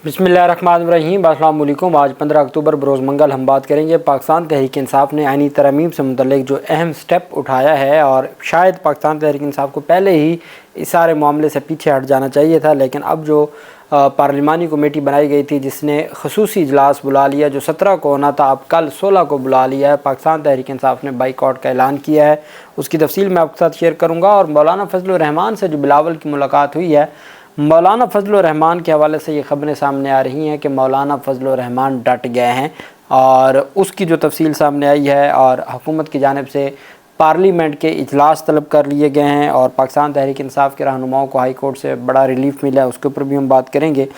बिस्मिल्लाहिर्रहमानिर्रहीम। अस्सलाम वालेकुम। आज 15 अक्टूबर बरोज़ मंगल हम बात करेंगे पाकिस्तान तहरीक इंसाफ ने आईनी तरमीम से मुतल्लिक जो अहम स्टेप उठाया है, और शायद पाकिस्तान तहरीक इंसाफ को पहले ही इस सारे मामले से पीछे हट जाना चाहिए था, लेकिन अब जो पार्लिमानी कमेटी बनाई गई थी जिसने खसूसी इजलास बुला लिया, जो 17 को होना था अब कल 16 को बुला लिया है। पाकिस्तान तहरीक इंसाफ ने बाइकआउट का ऐलान किया है, उसकी तफसील मैं आपके साथ शेयर करूँगा। और मौलाना फजलुर रहमान से जो बिलावल की मुलाकात हुई है, मौलाना फजलुर रहमान के हवाले से ये खबरें सामने आ रही हैं कि मौलाना फजलुर रहमान डट गए हैं, और उसकी जो तफसील सामने आई है, और हुकूमत की जानिब से पार्लियामेंट के इजलास तलब कर लिए गए हैं, और पाकिस्तान तहरीक इंसाफ के रहनुमाओं को हाई कोर्ट से बड़ा रिलीफ मिला है, उसके ऊपर भी हम बात करेंगे।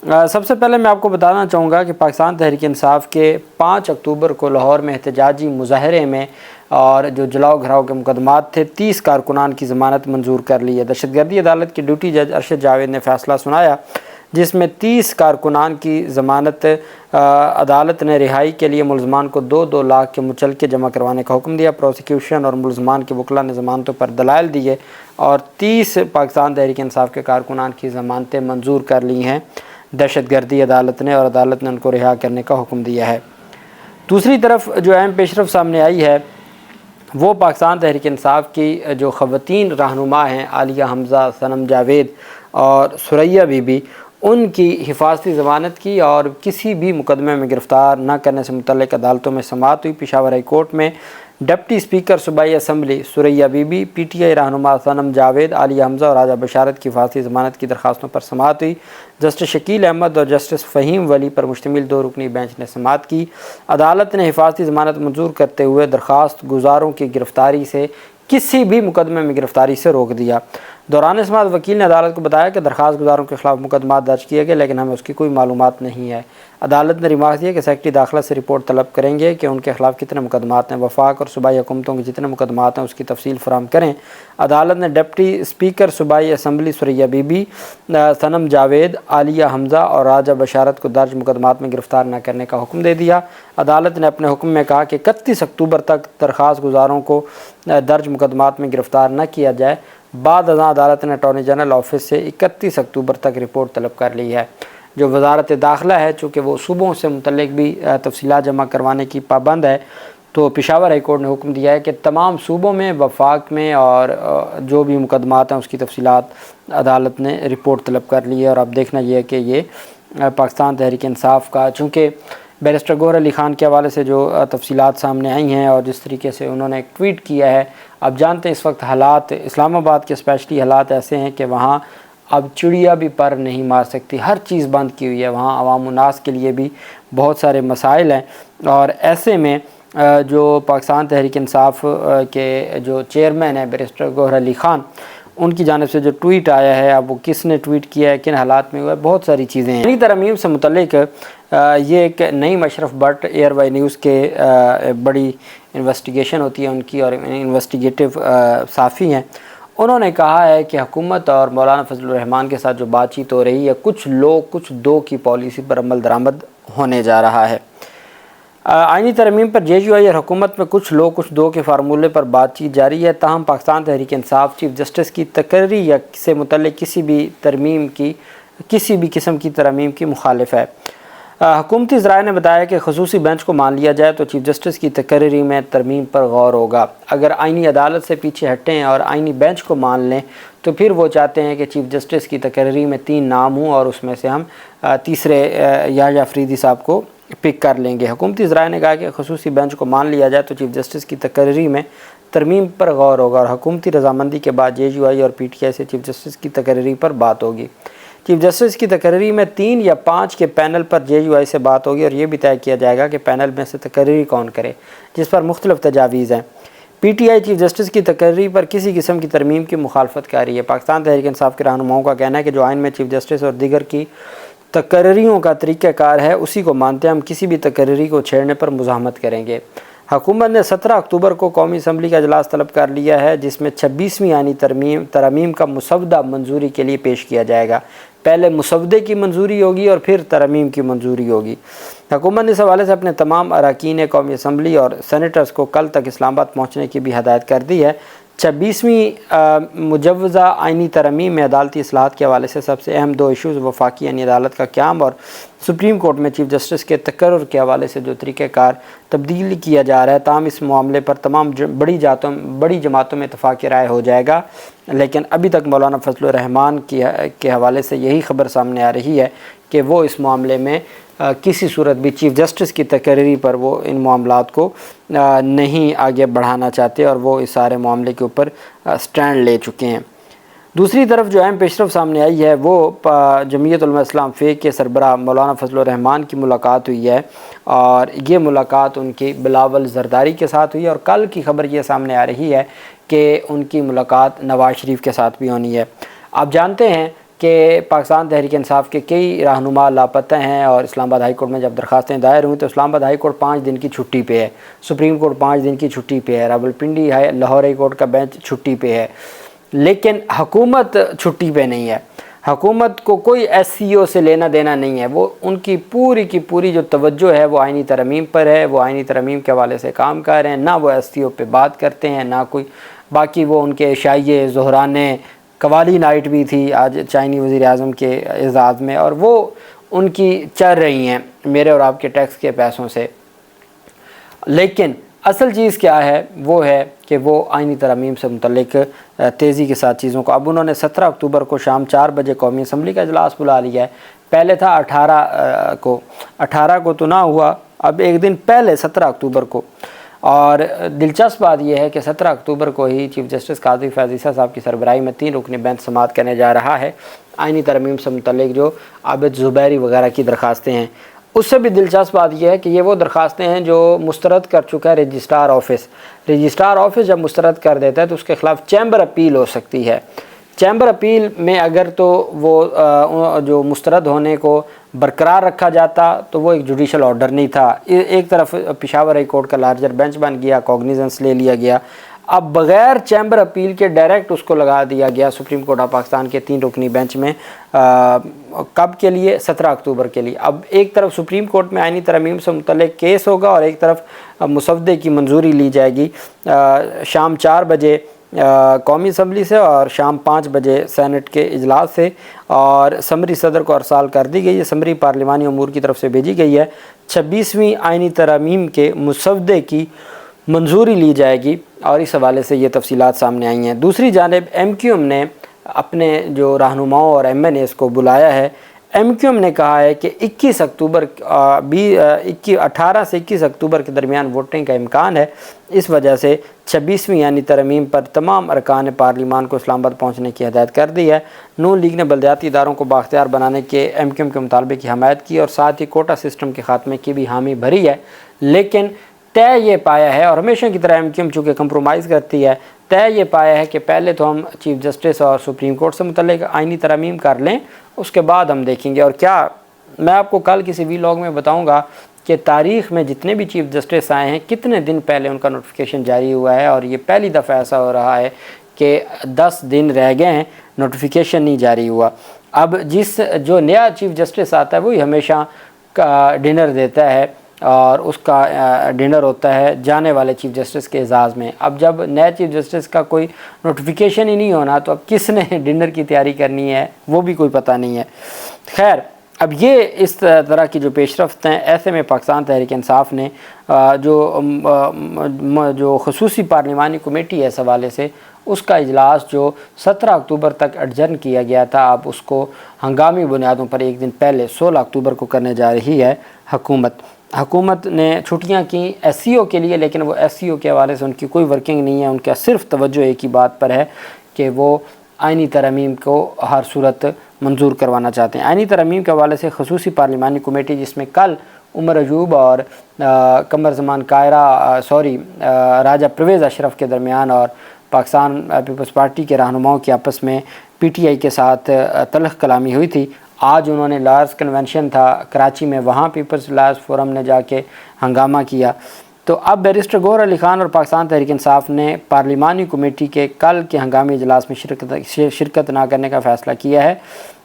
सबसे पहले मैं आपको बताना चाहूँगा कि पाकिस्तान तहरीक इंसाफ के 5 अक्टूबर को लाहौर में एहतजाजी मुजाहरे में और जो जलाओ घराव के मुकदमात थे, 30 कारकुनान की ज़मानत मंजूर कर ली है। दहशतगर्दी अदालत के ड्यूटी जज अरशद जावेद ने फ़ैसला सुनाया, जिसमें 30 कारकुनान की ज़मानत अदालत ने रिहाई के लिए मुलजमान को 2-2 लाख के मुचलके जमा करवाने का हुक्म दिया। प्रोसिक्यूशन और मुलजमान के वकला ने ज़मानतों पर दलाइल दिए और 30 पाकिस्तान तहरीक इंसाफ के कारकुनान की ज़मानतें मंजूर कर ली हैं दहशतगर्दी अदालत ने, और अदालत ने उनको रिहा करने का हुक्म दिया है। दूसरी तरफ जो अहम पेशरफ सामने आई है वो पाकिस्तान तहरीक इंसाफ की जो ख़वातीन रहनुमा हैं, आलिया हमज़ा, सनम जावेद और सुरैया बीबी, उनकी हिफाजती ज़मानत की और किसी भी मुकदमे में गिरफ़्तार न करने से मुतल्लिक़ अदालतों में समाअत हुई। पेशावर हाई कोर्ट में डिप्टी स्पीकर सूबाई असम्बली सुरैया बीबी, PTI रहनुमा सनम जावेद, आलिया हमज़ा और राजा बशारत की हिफाजती ज़मानत की दरख्वास्तों पर समाअत हुई। जस्टिस शकील अहमद और जस्टिस फ़हीम वली पर मुश्तमिल 2 रुकनी बेंच ने समाअत की। अदालत ने हिफाजती ज़मानत मंजूर करते हुए दरख्वास्त गुजारों की गिरफ़्तारी से किसी भी मुकदमे में गिरफ़्तारी से रोक दिया। दौरान समाअत वकील ने अदालत को बताया कि दरख्वास्त गुजारों के ख़िलाफ़ मुकदमा दर्ज किए गए, लेकिन हमें उसकी कोई मालूमात नहीं है। अदालत ने रिमार्क दिया कि सेक्रेटरी दाखिला से रिपोर्ट तलब करेंगे कि उनके खिलाफ कितने मुकदमात हैं, वफाक और सूबाई हुकूमतों के जितने मुकदमात हैं उसकी तफसील फराहम करें। अदालत ने डिप्टी स्पीकर सूबाई असम्बली सुरैया बीबी, सनम जावेद, आलिया हमज़ा और राजा बशारत को दर्ज मुकदमात में गिरफ़्तार न करने का हुक्म दे दिया। अदालत ने अपने हुक्म में कहा कि 31 अक्टूबर तक दरख्वास्त गुजारों को दर्ज मुकदमात में गिरफ़्तार न किया जाए। बाद अज़ां अदालत ने अटॉर्नी जनरल ऑफिस से 31 अक्टूबर तक रिपोर्ट तलब कर ली है। जो वज़ारत दाखिला है, चूँकि वो सूबों से मुतल्लिक भी तफसीलात जमा करवाने की पाबंद है, तो पेशावर हाई कोर्ट ने हुक्म दिया है कि तमाम सूबों में, वफाक में और जो भी मुकदमात हैं उसकी तफसीलात अदालत ने रिपोर्ट तलब कर ली है। और अब देखना ये है कि ये पाकिस्तान तहरीक इंसाफ का, चूँकि बैरिस्टर गौहर अली ख़ान के हवाले से जो तफसीलात सामने आई हैं और जिस तरीके से उन्होंने एक ट्वीट किया है, अब जानते हैं इस वक्त हालात इस्लामाबाद के स्पेशली हालात ऐसे हैं कि वहाँ अब चिड़िया भी पर नहीं मार सकती, हर चीज़ बंद की हुई है। वहाँ अवाम उन्नास के लिए भी बहुत सारे मसाइल हैं, और ऐसे में जो पाकिस्तान तहरीक इंसाफ के जो चेयरमैन हैं बैरिस्टर गौहर अली ख़ान, उनकी जानिब से जो ट्वीट आया है, अब वो किसने ट्वीट किया है, किन हालात में हुआ है, बहुत सारी चीज़ें हैं। इन्हीं तरमीम से मुतल्लिक ये एक नईम अशरफ भट्ट एयर वाई न्यूज़ के बड़ी इन्वेस्टिगेशन होती है उनकी, और इन्वेस्टिगेटिव साफ़ी हैं। उन्होंने कहा है कि हुकूमत और मौलाना फजलुर रहमान के साथ जो बातचीत हो रही है, कुछ लोग कुछ दो की पॉलिसी पर अमल दरामद होने जा रहा है। आईनी तरमीम पर JUI और हुकूमत में कुछ लोग कुछ दो के फार्मूले पर बातचीत जारी है। ताहम पाकिस्तान तहरीक इंसाफ चीफ जस्टिस की तकर्री या से मुतल्लिक किसी भी किस्म की तरमीम की मुखालिफ है। हुकूमती ज़राए ने बताया कि खसूसी बेंच को मान लिया जाए तो चीफ जस्टिस की तकर्री में तरमीम पर गौर होगा। अगर आईनी अदालत से पीछे हटें और आईनी बेंच को मान लें तो फिर वो चाहते हैं कि चीफ जस्टिस की तकर्री में 3 नाम हों, और उसमें से हम तीसरे याह्या अफरीदी साहब को पिक कर लेंगे। हुकूमती ज़राए ने कहा कि खसूसी बेंच को मान लिया जाए तो चीफ जस्टिस की तकर्री में तरमीम पर गौर होगा, और हुकूमती रजामंदी के बाद JUI और PTI से चीफ जस्टिस की तकर्री पर बात होगी। चीफ जस्टिस की तकर्री में 3 या 5 के पैनल पर JUI से बात होगी, और ये भी तय किया जाएगा कि पैनल में से तकर्री कौन करे, जिस पर मुख्तलिफ तजावीज़ हैं। PTI चीफ जस्टिस की तकर्री पर किसी किस्म की तरमीम की मुखालफत कर रही है। पाकिस्तान तहरीक इंसाफ के रहनुमाओं का कहना है कि जो आइन में चीफ जस्टिस और दीगर की तकर्रियों का तरीक़ाकार है उसी को मानते हैं, हम किसी भी तकर्री को छेड़ने पर मुज़ाहमत करेंगे। हुकूमत ने 17 अक्टूबर को कौमी असम्बली का इजलास तलब कर लिया है, जिसमें 26वीं आईनी तरमीम का मुसवदा मंजूरी के लिए पेश किया जाएगा। पहले मुसवदे की मंजूरी होगी और फिर तरमीम की मंजूरी होगी। हुकूमत ने इस हवाले से अपने तमाम अरकान कौमी असम्बली और सेनेटर्स को कल तक इस्लामाबाद पहुँचने की भी हदायत कर दी है, 26ویں مجوزہ آئینی ترمیم میں عدالتی اصلاحات کے حوالے سے سب سے اہم دو ایشوز وفاقی یعنی عدالت کا قیام اور سپریم کورٹ میں چیف جسٹس کے تقرر کے حوالے سے جو طریقہ کار تبدیل کیا جا رہا ہے، تاہم اس معاملے پر تمام بڑی جماعتوں میں اتفاق رائے ہو جائے گا، لیکن ابھی تک مولانا فضل الرحمان کے حوالے سے یہی خبر سامنے آ رہی ہے کہ وہ اس معاملے میں کسی صورت بھی چیف جسٹس کی تقرری پر وہ ان معاملات کو نہیں آگے بڑھانا چاہتے اور وہ اس سارے معاملے کے اوپر سٹینڈ لے چکے ہیں۔ دوسری طرف جو اہم پیش رفت سامنے آئی ہے وہ جمعیت علماء اسلام فیق کے سربراہ مولانا فضل الرحمان کی ملاقات ہوئی ہے، اور یہ ملاقات ان کی بلاول زرداری کے ساتھ ہوئی ہے، اور کل کی خبر یہ سامنے آ رہی ہے کہ ان کی ملاقات نواز شریف کے ساتھ بھی ہونی ہے۔ آپ جانتے ہیں کہ پاکستان تحریک انصاف کے کئی رہنما لاپتہ ہیں، اور اسلام آباد ہائی کورٹ میں جب درخواستیں دائر ہوئیں تو اسلام آباد ہائی کورٹ 5 دن کی چھٹی پہ ہے، سپریم کورٹ 5 دن کی چھٹی پہ ہے، راولپنڈی لاہور ہائی کورٹ کا بینچ چھٹی پہ ہے، لیکن حکومت چھٹی پہ نہیں ہے۔ حکومت کو کوئی ایس سی او سے لینا دینا نہیں ہے، وہ ان کی پوری جو توجہ ہے وہ آئینی ترمیم پر ہے، وہ آئینی ترمیم کے حوالے سے کام کر رہے ہیں، نہ وہ ایس سی او پہ بات کرتے ہیں نہ کوئی باقی۔ وہ ان کے عشائیے ظہرانے قوالی نائٹ بھی تھی آج چائنی وزیر اعظم کے اعزاز میں، اور وہ ان کی چل رہی ہیں میرے اور آپ کے ٹیکس کے پیسوں سے، لیکن اصل چیز کیا ہے وہ ہے کہ وہ آئینی ترمیم سے متعلق تیزی کے ساتھ چیزوں کو اب انہوں نے 17 اکتوبر کو شام 4 بجے قومی اسمبلی کا اجلاس بلا لیا ہے۔ پہلے تھا 18 کو تو نہ ہوا، اب ایک دن پہلے 17 اکتوبر کو، اور دلچسپ بات یہ ہے کہ 17 اکتوبر کو ہی چیف جسٹس قاضی فیاض عیسیٰ صاحب کی سربراہی میں 3 رکنی بینچ سماعت کرنے جا رہا ہے آئینی ترمیم سے متعلق جو عابد زبیری وغیرہ کی درخواستیں ہیں۔ اس سے بھی دلچسپ بات یہ ہے کہ یہ وہ درخواستیں ہیں جو مسترد کر چکا ہے رجسٹرار آفس جب مسترد کر دیتا ہے تو اس کے خلاف چیمبر اپیل ہو سکتی ہے۔ چیمبر اپیل میں اگر تو وہ جو مسترد ہونے کو برقرار رکھا جاتا تو وہ ایک جوڈیشل آرڈر نہیں تھا، ایک طرف پشاور ہائی کورٹ کا لارجر بینچ بن گیا، کوگنیزنس لے لیا گیا، اب بغیر چیمبر اپیل کے ڈائریکٹ اس کو لگا دیا گیا سپریم کورٹ آف پاکستان کے 3 رکنی بینچ میں، کب کے لیے؟ 17 اکتوبر کے لیے۔ اب ایک طرف سپریم کورٹ میں آئینی ترمیم سے متعلق کیس ہوگا اور ایک طرف مسودے کی منظوری لی جائے گی شام 4 بجے قومی اسمبلی سے اور شام 5 بجے سینٹ کے اجلاس سے، اور سمری صدر کو ارسال کر دی گئی ہے، سمری پارلیمانی امور کی طرف سے بھیجی گئی ہے۔ 26ویں آئینی ترمیم کے مسودے کی منظوری لی جائے گی، اور اس حوالے سے یہ تفصیلات سامنے آئی ہیں۔ دوسری جانب ایم کیو ایم نے اپنے جو رہنماؤں اور ایم این ایز کو بلایا ہے۔ ایم کیو ایم نے کہا ہے کہ 18 سے 21 اکتوبر کے درمیان ووٹنگ کا امکان ہے، اس وجہ سے 26ویں یعنی ترمیم پر تمام ارکان پارلیمان کو اسلام آباد پہنچنے کی ہدایت کر دی ہے۔ نون لیگ نے بلدیاتی اداروں کو بااختیار بنانے کے ایم کیو ایم کے مطالبے کی حمایت کی اور ساتھ ہی کوٹا سسٹم کے خاتمے کی بھی حامی بھری ہے، لیکن طے یہ پایا ہے، اور ہمیشہ کی طرح ایم کیو ایم چونکہ کمپرومائز کرتی ہے، طے یہ پایا ہے کہ پہلے تو ہم چیف جسٹس اور سپریم کورٹ سے متعلق آئینی ترمیم کر لیں، اس کے بعد ہم دیکھیں گے۔ اور کیا میں آپ کو کل کسی ویلاگ میں بتاؤں گا کہ تاریخ میں جتنے بھی چیف جسٹس آئے ہیں کتنے دن پہلے ان کا نوٹیفیکیشن جاری ہوا ہے، اور یہ پہلی دفعہ ایسا ہو رہا ہے کہ 10 دن رہ گئے ہیں نوٹیفیکیشن نہیں جاری ہوا۔ اب جو نیا چیف جسٹس آتا ہے وہی ہمیشہ ڈنر دیتا ہے، اور اس کا ڈنر ہوتا ہے جانے والے چیف جسٹس کے اعزاز میں۔ اب جب نئے چیف جسٹس کا کوئی نوٹیفیکیشن ہی نہیں ہونا تو اب کس نے ڈنر کی تیاری کرنی ہے وہ بھی کوئی پتہ نہیں ہے۔ خیر، اب یہ اس طرح کی جو پیش رفت ہیں، ایسے میں پاکستان تحریک انصاف نے جو خصوصی پارلیمانی کمیٹی ہے اس حوالے سے، اس کا اجلاس جو 17 اکتوبر تک اڈجرن کیا گیا تھا، اب اس کو ہنگامی بنیادوں پر ایک دن پہلے 16 اکتوبر کو کرنے جا رہی ہے حکومت نے چھٹیاں کی ایس سی او کے لیے، لیکن وہ ایس سی او کے حوالے سے ان کی کوئی ورکنگ نہیں ہے، ان کا صرف توجہ ایک ہی بات پر ہے کہ وہ آئینی ترمیم کو ہر صورت منظور کروانا چاہتے ہیں۔ آئینی ترمیم کے حوالے سے خصوصی پارلیمانی کمیٹی جس میں کل عمر ایوب اور قمر زمان راجہ پرویز اشرف کے درمیان اور پاکستان پیپلز پارٹی کے رہنماؤں کی آپس میں پی ٹی آئی کے ساتھ تلخ کلامی ہوئی تھی، آج انہوں نے لائرز کنونشن تھا کراچی میں، وہاں پیپلز لائرز فورم نے جا کے ہنگامہ کیا۔ تو اب بیرسٹر گوہر علی خان اور پاکستان تحریک انصاف نے پارلیمانی کمیٹی کے کل کے ہنگامی اجلاس میں شرکت نہ کرنے کا فیصلہ کیا ہے۔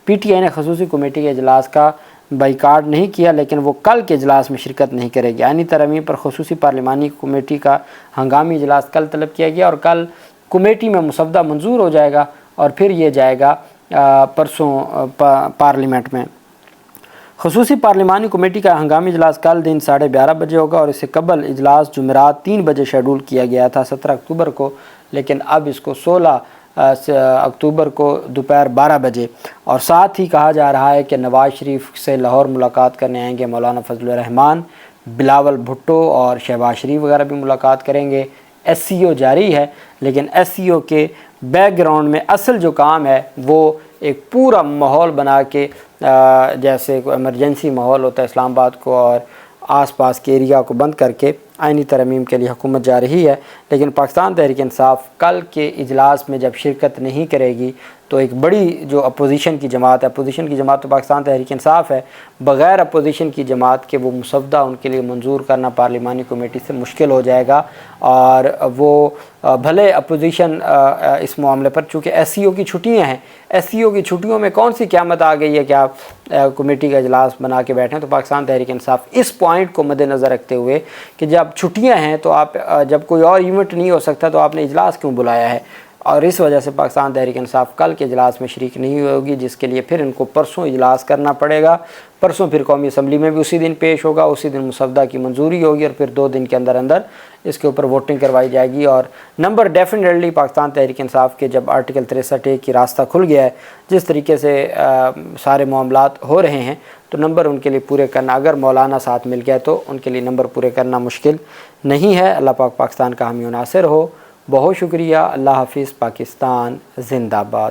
پی ٹی آئی نے خصوصی کمیٹی کے اجلاس کا بائیکاٹ نہیں کیا، لیکن وہ کل کے اجلاس میں شرکت نہیں کرے گی۔ آئینی ترمیم پر خصوصی پارلیمانی کمیٹی کا ہنگامی اجلاس کل طلب کیا گیا، اور کل कमेटी में मुसवदा मंजूर हो जाएगा और फिर ये जाएगा परसों पार्लियामेंट में। खसूसी पार्लिमानी कमेटी का हंगामी इजलास कल दिन 12:30 बजे होगा और इससे कबल इजलास जुमेरात 3 बजे शेड्यूल किया गया था 17 अक्टूबर को, लेकिन अब इसको 16 अक्टूबर को दोपहर 12 बजे। और साथ ही कहा जा रहा है कि नवाज़ शरीफ से लाहौर मुलाकात करने आएंगे मौलाना फजलुर रहमान, बिलावल भुट्टो और शहबाज शरीफ वगैरह भी मुलाकात करेंगे। SCO जारी है, लेकिन SCO के बैकग्राउंड में असल जो काम है वो एक पूरा माहौल बना के जैसे कोई इमरजेंसी माहौल होता है इस्लामाबाद को और आसपास के एरिया को बंद करके आइनी तरमीम के लिए हुकूमत जा रही है। लेकिन पाकिस्तान तहरीक इंसाफ कल के इजलास में जब शिरकत नहीं करेगी तो एक बड़ी जो अपोजिशन की जमात है, अपोजिशन की जमात तो पाकिस्तान तहरीक इंसाफ है, बग़ैर अपोजिशन की जमात के वो मुसवदा उनके लिए मंजूर करना पार्लिमानी कमेटी से मुश्किल हो जाएगा। और वो भले अपोजिशन इस मामले पर, चूँकि SCO की छुट्टियाँ हैं, SCO की छुट्टियों में कौन सी क़यामत आ गई है कि आप कमेटी का इजलास बना के बैठें। तो पाकिस्तान तहरीक इंसाफ इस पॉइंट को मद्देनज़र रखते हुए कि जब छुट्टियाँ हैं तो आप जब कोई और इवेंट नहीं हो सकता तो आपने इजलास क्यों बुलाया है, और इस वजह से पाकिस्तान तहरीक इंसाफ कल के इजलास में शरीक नहीं होगी, जिसके लिए फिर इनको परसों इजलास करना पड़ेगा। परसों फिर कौमी असम्बली में भी उसी दिन पेश होगा, उसी दिन मुसवदा की मंजूरी होगी और फिर 2 दिन के अंदर अंदर इसके ऊपर वोटिंग करवाई जाएगी। और नंबर डेफिनेटली पाकिस्तान तहरीक इंसाफ के जब आर्टिकल 63A की रास्ता खुल गया है, जिस तरीके से सारे मामलात हो रहे हैं, तो नंबर उनके लिए पूरे करना, अगर मौलाना साथ मिल गया तो उनके लिए नंबर पूरे करना मुश्किल नहीं है। अल्लाह पाक पाकिस्तान का हामी नासिर हो। बहुत शुक्रिया। अल्लाह हाफिज़। पाकिस्तान जिंदाबाद।